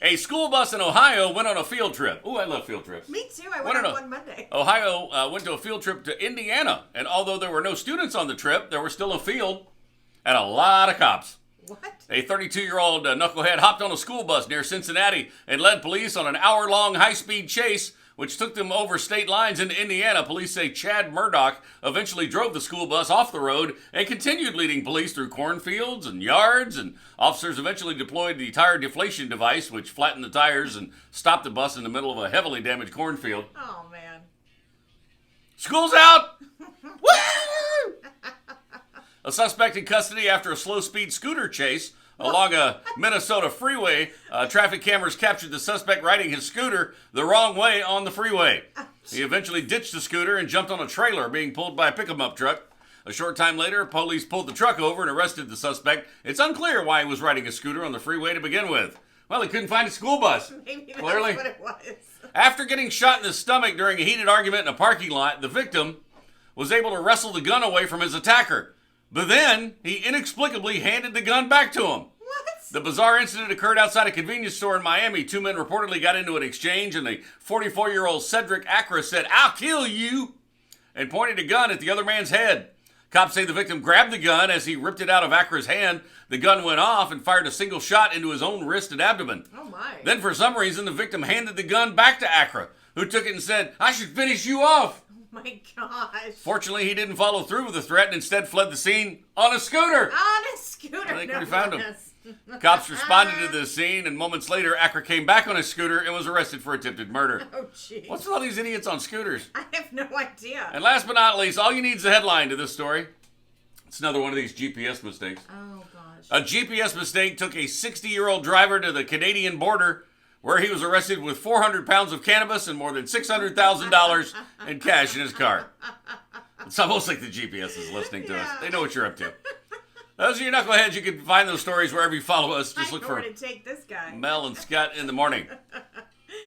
A school bus in Ohio went on a field trip. Ooh, I love field trips. Me too. I went on one Monday. Ohio went to a field trip to Indiana, and although there were no students on the trip, there was still a field and a lot of cops. What? A 32-year-old knucklehead hopped on a school bus near Cincinnati and led police on an hour-long high-speed chase, which took them over state lines into Indiana. Police say Chad Murdoch eventually drove the school bus off the road and continued leading police through cornfields and yards, and officers eventually deployed the tire deflation device, which flattened the tires and stopped the bus in the middle of a heavily damaged cornfield. Oh, man. School's out! Woo! A suspect in custody after a slow-speed scooter chase along a Minnesota freeway. Traffic cameras captured the suspect riding his scooter the wrong way on the freeway. He eventually ditched the scooter and jumped on a trailer being pulled by a pickup truck. A short time later, police pulled the truck over and arrested the suspect. It's unclear why he was riding a scooter on the freeway to begin with. Well, he couldn't find a school bus. Maybe that's Clearly. what it was. After getting shot in the stomach during a heated argument in a parking lot, the victim was able to wrestle the gun away from his attacker. But then, he inexplicably handed the gun back to him. What? The bizarre incident occurred outside a convenience store in Miami. Two men reportedly got into an exchange, and the 44-year-old Cedric Acra said, "I'll kill you," and pointed a gun at the other man's head. Cops say the victim grabbed the gun. As he ripped it out of Acra's hand, the gun went off and fired a single shot into his own wrist and abdomen. Oh, my. Then, for some reason, the victim handed the gun back to Acra, who took it and said, "I should finish you off." Oh, my gosh. Fortunately, he didn't follow through with the threat and instead fled the scene on a scooter. On a scooter. I think no we found him. goodness. Cops responded to the scene, and moments later, Acra came back on his scooter and was arrested for attempted murder. Oh, jeez. What's with all these idiots on scooters? I have no idea. And last but not least, all you need is a headline to this story. It's another one of these GPS mistakes. Oh, gosh. A GPS mistake took a 60-year-old driver to the Canadian border, where he was arrested with 400 pounds of cannabis and more than $600,000 in cash in his car. It's almost like the GPS is listening to us. They know what you're up to. Those are your knuckleheads. You can find those stories wherever you follow us. Just I look know for where to take this guy. Mel and Scott in the morning.